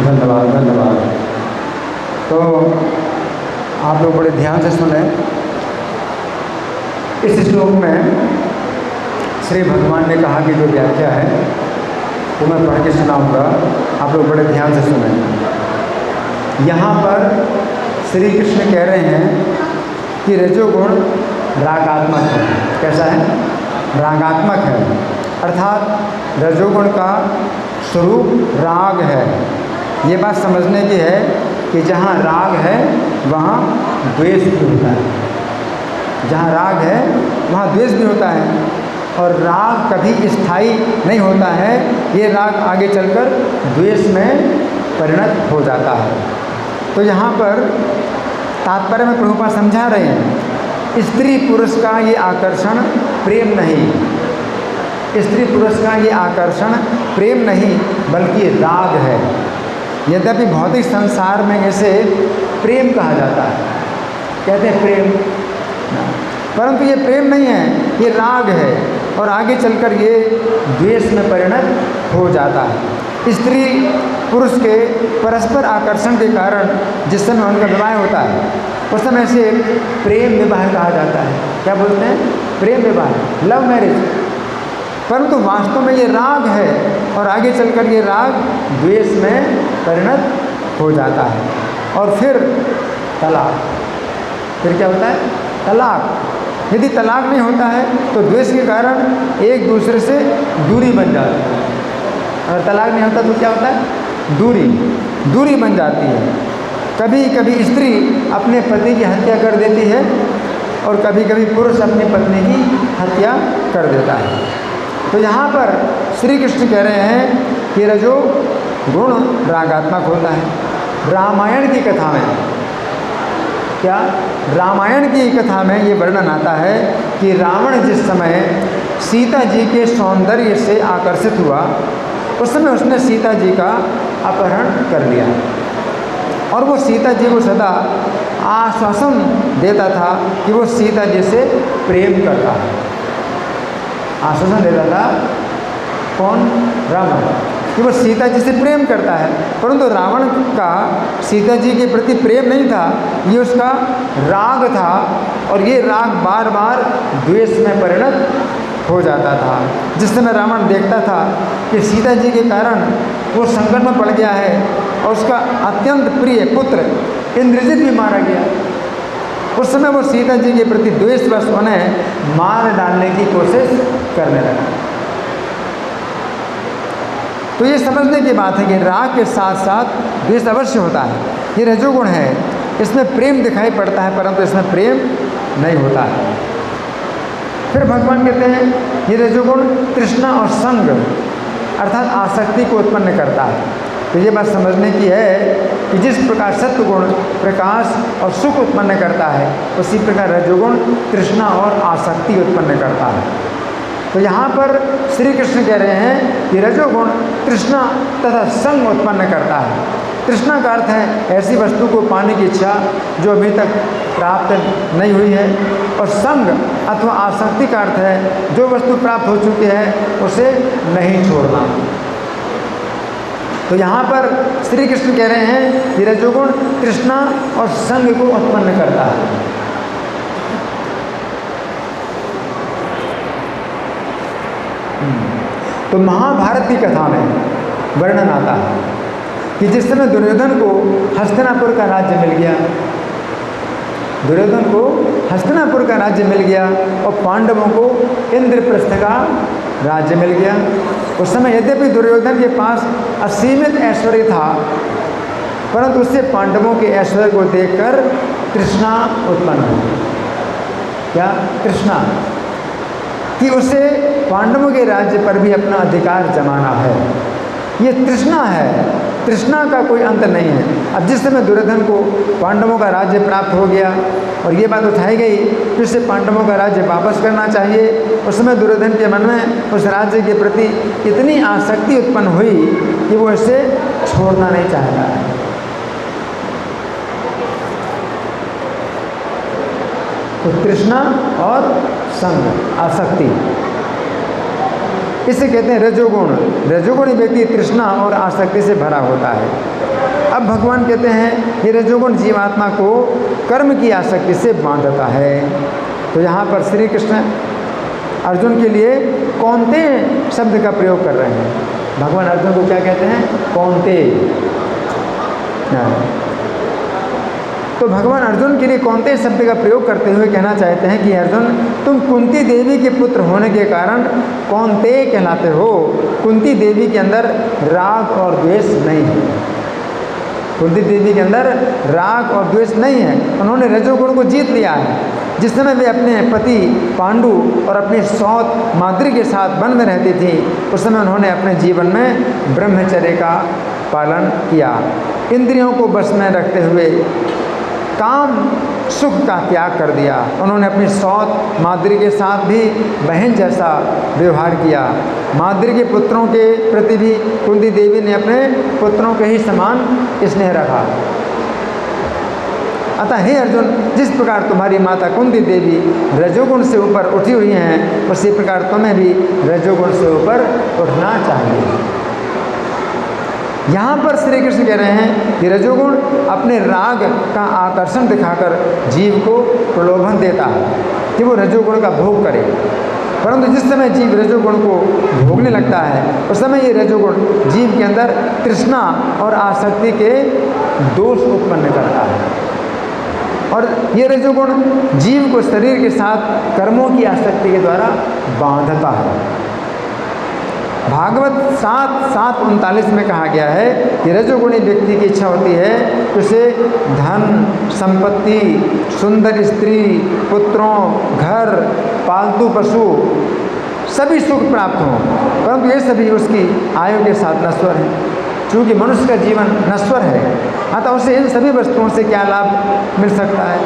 धन्यवाद धन्यवाद। तो आप लोग बड़े ध्यान से सुने। इस श्लोक में श्री भगवान ने कहा कि जो व्याख्या है वो मैं पढ़ के सुनाऊंगा, आप लोग बड़े ध्यान से सुने। यहाँ पर श्री कृष्ण कह रहे हैं कि रजोगुण रागात्मक है। कैसा है? रागात्मक है, अर्थात रजोगुण का स्वरूप राग है। ये बात समझने की है कि जहाँ राग है वहाँ द्वेष भी होता है, जहाँ राग है वहाँ द्वेष भी होता है, और राग कभी स्थायी नहीं होता है। ये राग आगे चलकर द्वेष में परिणत हो जाता है। तो यहाँ पर तात्पर्य में प्रभुपाद समझा रहे हैं, स्त्री पुरुष का ये आकर्षण प्रेम नहीं, स्त्री पुरुष का ये आकर्षण प्रेम नहीं बल्कि राग है। यद्यपि भौतिक संसार में इसे प्रेम कहा जाता है, कहते हैं प्रेम, परंतु ये प्रेम नहीं है, ये राग है, और आगे चलकर ये द्वेष में परिणत हो जाता है। स्त्री पुरुष के परस्पर आकर्षण के कारण जिस समय उनका विवाह होता है उस समय से प्रेम विवाह कहा जाता है। क्या बोलते हैं? प्रेम विवाह, लव मैरिज। परंतु वास्तव में ये राग है, और आगे चलकर ये राग द्वेष में परिणत हो जाता है, और फिर तलाक। फिर क्या होता है? तलाक। यदि तलाक नहीं होता है तो द्वेष के कारण एक दूसरे से दूरी बन जाती है। अगर तलाक नहीं होता तो क्या होता है? दूरी बन जाती है। कभी कभी स्त्री अपने पति की हत्या कर देती है, और कभी कभी पुरुष अपनी पत्नी की हत्या कर देता है। तो यहाँ पर श्री कृष्ण कह रहे हैं कि रजो गुण रागात्मक होता है। रामायण की कथा में क्या? रामायण की कथा में ये वर्णन आता है कि रावण जिस समय सीता जी के सौंदर्य से आकर्षित हुआ उस समय उसने सीता जी का अपहरण कर लिया, और वो सीता जी को सदा आश्वासन देता था कि वो सीता जी से प्रेम करता है। आश्वासन देता था कौन? रावण, कि वो सीता जी से प्रेम करता है। परंतु रावण का सीता जी के प्रति प्रेम नहीं था, ये उसका राग था, और ये राग बार बार द्वेष में परिणत हो जाता था। जिस समय रावण देखता था कि सीता जी के कारण वो संकट में पड़ गया है, और उसका अत्यंत प्रिय पुत्र इंद्रजित भी मारा गया, उस समय वो सीता जी के प्रति द्वेषवश उन्हें मार डालने की कोशिश करने लगा। तो ये समझने की बात है कि राग के साथ साथ द्वेष अवश्य होता है। ये रजोगुण है, इसमें प्रेम दिखाई पड़ता है, परंतु इसमें प्रेम नहीं होता है। फिर भगवान कहते हैं ये रजोगुण तृष्णा और संग अर्थात आसक्ति को उत्पन्न करता है। तो ये बात समझने की है कि जिस प्रकार सत्वगुण प्रकाश और सुख उत्पन्न करता है, उसी प्रकार रजोगुण तृष्णा और आसक्ति उत्पन्न करता है। तो यहाँ पर श्री कृष्ण कह रहे हैं कि रजोगुण तृष्णा तथा संग उत्पन्न करता है। तृष्णा का अर्थ है ऐसी वस्तु को पाने की इच्छा जो अभी तक प्राप्त नहीं हुई है, और संग अथवा आसक्ति का अर्थ है जो वस्तु प्राप्त हो चुकी है उसे नहीं छोड़ना। तो यहाँ पर श्री कृष्ण कह रहे हैं कि रजोगुण तृष्णा और संग को उत्पन्न करता है। तो महाभारत की कथा में वर्णन आता है कि जिस समय दुर्योधन को हस्तिनापुर का राज्य मिल गया, दुर्योधन को हस्तिनापुर का राज्य मिल गया और पांडवों को इंद्रप्रस्थ का राज्य मिल गया। उस समय यद्यपि दुर्योधन के पास असीमित ऐश्वर्य था, परंतु उससे पांडवों के ऐश्वर्य को देखकर तृष्णा उत्पन्न हुई। क्या? तृष्णा कि उसे पांडवों के राज्य पर भी अपना अधिकार जमाना है। ये तृष्णा है, तृष्णा का कोई अंत नहीं है। अब जिस समय दुर्योधन को पांडवों का राज्य प्राप्त हो गया और ये बात उठाई गई कि उसे पांडवों का राज्य वापस करना चाहिए, उस समय दुर्योधन के मन में उस राज्य के प्रति इतनी आसक्ति उत्पन्न हुई कि वो इसे छोड़ना नहीं चाहता है। तो तृष्णा और संग, आसक्ति, इसे कहते हैं रजोगुण। रजोगुणी व्यक्ति तृष्णा और आसक्ति से भरा होता है। अब भगवान कहते हैं ये रजोगुण जीवात्मा को कर्म की आसक्ति से बांधता है। तो यहाँ पर श्री कृष्ण अर्जुन के लिए कौनते शब्द का प्रयोग कर रहे हैं। भगवान अर्जुन को क्या कहते हैं? कौनते। तो भगवान अर्जुन के लिए कौनते शब्द का प्रयोग करते हुए कहना चाहते हैं कि अर्जुन, तुम कुंती देवी के पुत्र होने के कारण कौनते कहलाते हो। कुंती देवी के अंदर राग और द्वेष नहीं है। कुंती देवी के अंदर राग और द्वेष नहीं है। उन्होंने रजोगुण को जीत लिया है। जिस समय वे अपने पति पांडु और अपनी सौत माद्री के साथ वन में रहती थी, उस समय उन्होंने अपने जीवन में ब्रह्मचर्य का पालन किया। इंद्रियों को बस में रखते हुए काम सुख का त्याग कर दिया। उन्होंने अपनी सौत माद्री के साथ भी बहन जैसा व्यवहार किया। माद्री के पुत्रों के प्रति भी कुंती देवी ने अपने पुत्रों के ही समान स्नेह रखा। अतः हे अर्जुन, जिस प्रकार तुम्हारी माता कुंती देवी रजोगुण से ऊपर उठी हुई हैं, उसी प्रकार तुम्हें भी रजोगुण से ऊपर उठना चाहिए। यहाँ पर श्री कृष्ण कह रहे हैं कि रजोगुण अपने राग का आकर्षण दिखाकर जीव को प्रलोभन देता है कि वो रजोगुण का भोग करे। परंतु जिस समय जीव रजोगुण को भोगने लगता है, उस समय ये रजोगुण जीव के अंदर तृष्णा और आसक्ति के दोष उत्पन्न करता है। और ये रजोगुण जीव को शरीर के साथ कर्मों की आसक्ति के द्वारा बांधता है। भागवत 7:39 में कहा गया है कि रजोगुणी व्यक्ति की इच्छा होती है कि उसे धन, संपत्ति, सुंदर स्त्री, पुत्रों, घर, पालतू पशु सभी सुख प्राप्त हों, परंतु ये सभी उसकी आयु के साथ नश्वर हैं। चूँकि मनुष्य का जीवन नश्वर है, अतः उसे इन सभी वस्तुओं से क्या लाभ मिल सकता है।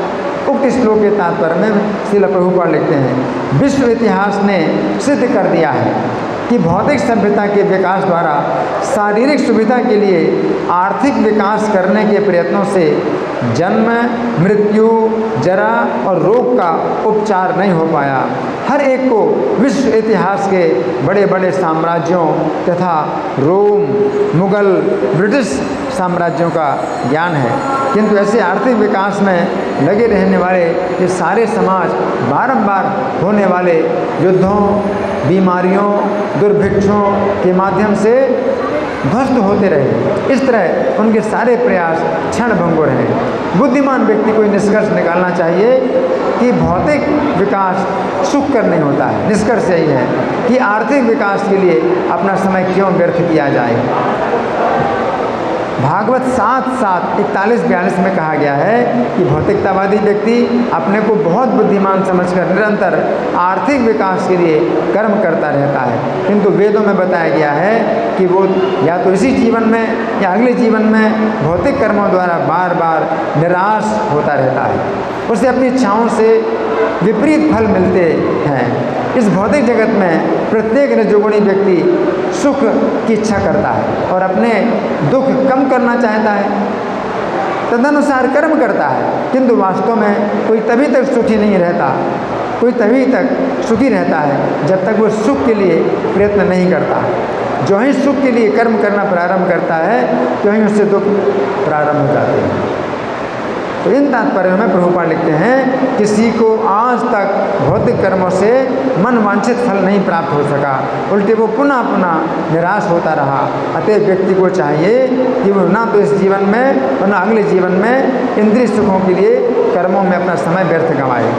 उक्त श्लोक के तात्पर्य में श्रील प्रभुपाद लिखते हैं, विश्व इतिहास ने सिद्ध कर दिया है कि भौतिक सभ्यता के विकास द्वारा शारीरिक सुविधा के लिए आर्थिक विकास करने के प्रयत्नों से जन्म, मृत्यु, जरा और रोग का उपचार नहीं हो पाया। हर एक को विश्व इतिहास के बड़े बड़े साम्राज्यों तथा रोम, मुगल, ब्रिटिश साम्राज्यों का ज्ञान है, किंतु ऐसे आर्थिक विकास में लगे रहने वाले ये सारे समाज बारंबार होने वाले युद्धों, बीमारियों, दुर्भिक्षों के माध्यम से ध्वस्त होते रहे। इस तरह उनके सारे प्रयास क्षणभंगुर हैं। बुद्धिमान व्यक्ति को निष्कर्ष निकालना चाहिए कि भौतिक विकास सुख कर नहीं होता है। निष्कर्ष यही है कि आर्थिक विकास के लिए अपना समय क्यों व्यर्थ किया जाए। भागवत 7:41-42 में कहा गया है कि भौतिकतावादी व्यक्ति अपने को बहुत बुद्धिमान समझकर निरंतर आर्थिक विकास के लिए कर्म करता रहता है, किंतु वेदों में बताया गया है कि वो या तो इसी जीवन में या अगले जीवन में भौतिक कर्मों द्वारा बार बार निराश होता रहता है। उसे अपनी इच्छाओं से विपरीत फल मिलते हैं। इस भौतिक जगत में प्रत्येक रजोगुणी व्यक्ति सुख की इच्छा करता है और अपने दुख कम करना चाहता है, तदनुसार कर्म करता है, किंतु वास्तव में कोई तभी तक सुखी नहीं रहता, कोई तभी तक सुखी रहता है जब तक वो सुख के लिए प्रयत्न नहीं करता। जो ही सुख के लिए कर्म करना प्रारंभ करता है, तो ही उससे दुख प्रारंभ हो जाते हैं। तो इन तात्पर्यों में प्रभुपाद लिखते हैं, किसी को आज तक भौतिक कर्मों से मन वांछित फल नहीं प्राप्त हो सका, उल्टे वो पुनः पुनः निराश होता रहा। अतः व्यक्ति को चाहिए कि वो ना तो इस जीवन में और ना अगले जीवन में इंद्रिय सुखों के लिए कर्मों में अपना समय व्यर्थ गंवाए।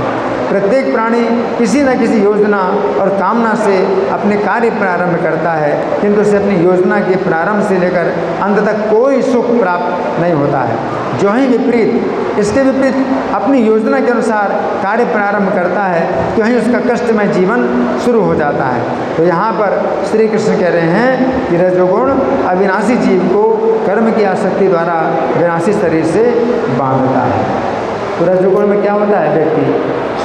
प्रत्येक प्राणी किसी न किसी योजना और कामना से अपने कार्य प्रारंभ करता है, किंतु उसे अपनी योजना के प्रारंभ से लेकर अंत तक कोई सुख प्राप्त नहीं होता है। जो ही विपरीत इसके विपरीत अपनी योजना के अनुसार कार्य प्रारंभ करता है, तो ही उसका कष्टमय जीवन शुरू हो जाता है। तो यहाँ पर श्री कृष्ण कह रहे हैं कि रजोगुण अविनाशी जीव को कर्म की आसक्ति द्वारा विनाशी शरीर से बांधता है। तो रजोगुण में क्या होता है, व्यक्ति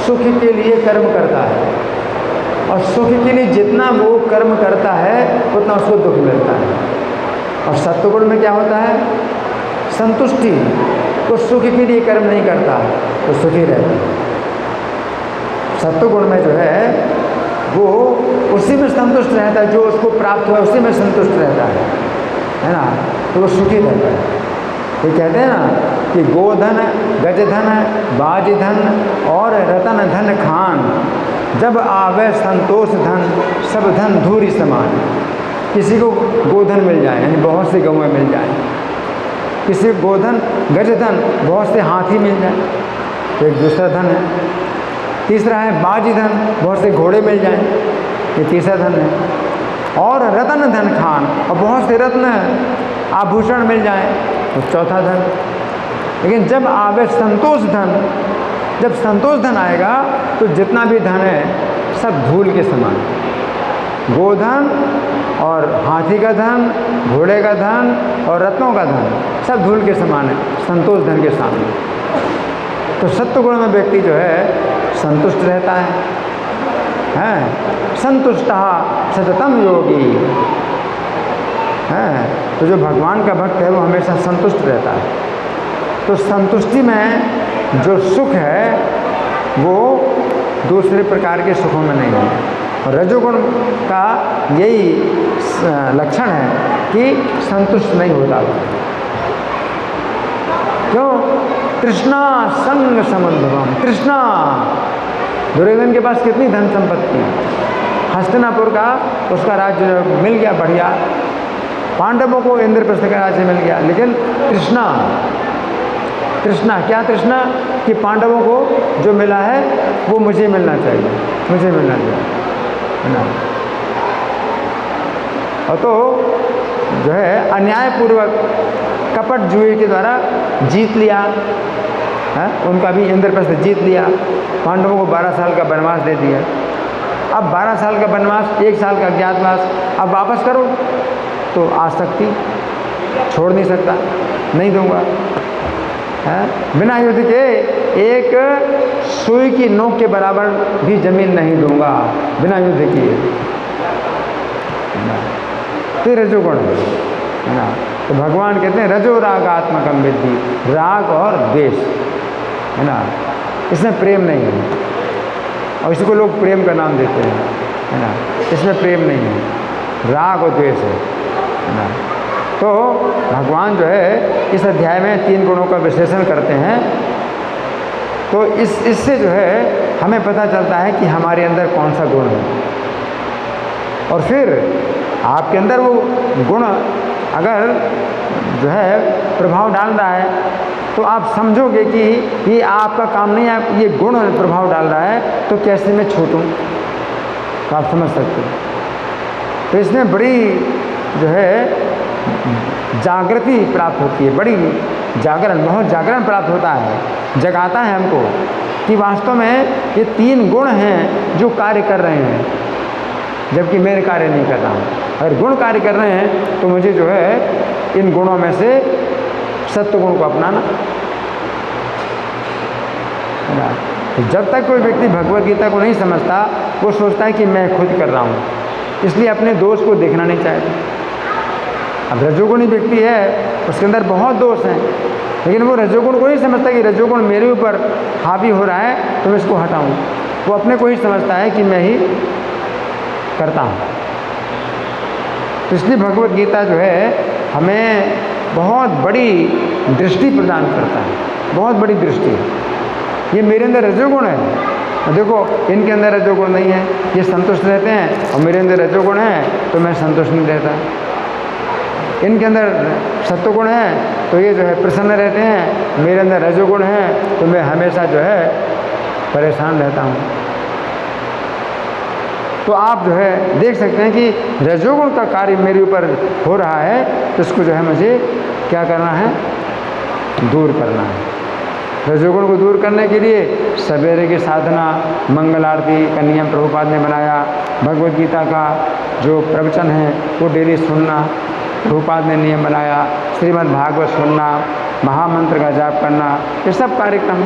सुख के लिए कर्म करता है और सुख के लिए जितना वो कर्म करता है उतना उसको दुख मिलता है। और सत्वगुण में क्या होता है, संतुष्टि, तो सुख के लिए कर्म नहीं करता तो सुखी रहता है। सत्वगुण में जो है वो उसी में संतुष्ट रहता है, जो उसको प्राप्त हुआ उसी में संतुष्ट रहता है ना, तो वो सुखी रहता है। ये कहते हैं ना कि गोधन, गजधन, बाजधन और रतन धन खान, जब आवे संतोष धन, सब धन धूरी समान। किसी को गोधन मिल जाए, यानी बहुत से गौएं मिल जाए, किसी को गोधन, गजधन, बहुत से हाथी मिल जाए, तो एक दूसरा धन है। तीसरा है बाजधन, बहुत से घोड़े मिल जाएं, ये तीसरा धन है। और रतन धन खान, और बहुत से रत्न आभूषण मिल जाएं, तो चौथा धन। लेकिन जब आवे संतोष धन, जब संतोष धन आएगा तो जितना भी धन है सब धूल के समान। गोधन और हाथी का धन, घोड़े का धन और रत्नों का धन सब धूल के समान है संतोष धन के सामने। तो सत्वगुण में व्यक्ति जो है संतुष्ट रहता है, संतुष्टा सततम योगी है। तो जो भगवान का भक्त है वो हमेशा संतुष्ट रहता है। तो संतुष्टि में जो सुख है वो दूसरे प्रकार के सुखों में नहीं है। और रजोगुण का यही लक्षण है कि संतुष्ट नहीं होता। क्यों? तृष्णा संग समुद्भवम। तृष्णा, दुर्योधन के पास कितनी धन संपत्ति, हस्तिनापुर का उसका राज्य मिल गया बढ़िया, पांडवों को इंद्रप्रस्थ का राज्य मिल गया, लेकिन तृष्णा, तृष्णा क्या तृष्णा कि पांडवों को जो मिला है वो मुझे मिलना चाहिए, मुझे मिलना चाहिए, है ना। और तो जो है अन्यायपूर्वक कपट जुए के द्वारा जीत लिया है, उनका भी इंद्रप्रस्थ जीत लिया, पांडवों को 12 साल का वनवास दे दिया। अब 12 साल का वनवास, 1 साल का अज्ञातवास, अब वापस करो तो आसक्ति छोड़ नहीं सकता, नहीं दूंगा है। बिना युद्ध के एक सुई की नोक के बराबर भी जमीन नहीं दूंगा, बिना युद्ध किए। तो रजोगुण है ना। तो भगवान कहते हैं रजो रागात्मकम विद्धि, राग और द्वेष है ना, इसमें प्रेम नहीं है। और इसी को लोग प्रेम का नाम देते हैं, है ना। इसमें प्रेम नहीं है, राग और द्वेष है ना। तो भगवान जो है इस अध्याय में 3 गुणों का विश्लेषण करते हैं। तो इससे जो है हमें पता चलता है कि हमारे अंदर कौन सा गुण है। और फिर आपके अंदर वो गुण अगर जो है प्रभाव डाल रहा है तो आप समझोगे कि ये आपका काम नहीं है, ये गुण प्रभाव डाल रहा है, तो कैसे मैं छूटूं, तो आप समझ सकते हैं। तो इसमें बड़ी जो है जागृति प्राप्त होती है, बड़ी जागरण, बहुत जागरण प्राप्त होता है, जगाता है हमको कि वास्तव में ये 3 गुण हैं जो कार्य कर रहे हैं, जबकि मैं कार्य नहीं कर रहा हूँ। अगर गुण कार्य कर रहे हैं तो मुझे जो है इन गुणों में से सत्वगुण को अपनाना है ना। तो जब तक कोई व्यक्ति भगवद गीता को नहीं समझता, वो सोचता है कि मैं खुद कर रहा हूँ, इसलिए अपने दोष को देखना नहीं चाहता। अब रजोगुणी व्यक्ति है, उसके अंदर बहुत दोष हैं, लेकिन वो रजोगुण को नहीं समझता कि रजोगुण मेरे ऊपर हावी हो रहा है तो मैं इसको हटाऊँ। वो अपने को ही समझता है कि मैं ही करता हूँ। तो इसलिए भगवद गीता जो है हमें बहुत बड़ी दृष्टि प्रदान करता है, बहुत बड़ी दृष्टि। ये मेरे अंदर रजोगुण है, देखो इनके अंदर रजोगुण नहीं है, ये संतुष्ट रहते हैं, और मेरे अंदर रजोगुण है तो मैं संतुष्ट नहीं रहता। इनके अंदर सत्वगुण है तो ये जो है प्रसन्न रहते हैं, मेरे अंदर रजोगुण है तो मैं हमेशा जो है परेशान रहता हूँ। तो आप जो है देख सकते हैं कि रजोगुण का कार्य मेरे ऊपर हो रहा है, तो इसको जो है मुझे क्या करना है, दूर करना है। रजोगुण को दूर करने के लिए सवेरे की साधना, मंगल आरती का नियम प्रभुपाद ने बनाया, भगवद गीता का जो प्रवचन है वो डेली सुनना प्रभुपाद ने नियम बनाया, श्रीमद् भागवत सुनना, महामंत्र का जाप करना, ये सब कार्यक्रम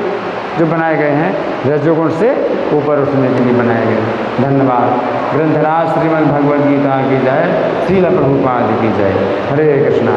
जो बनाए गए हैं रजोगुण से ऊपर उठने के लिए बनाए गए। धन्यवाद। ग्रंथराज श्रीमद् भगवद गीता की जय, श्रील प्रभुपाद की जय। हरे कृष्णा।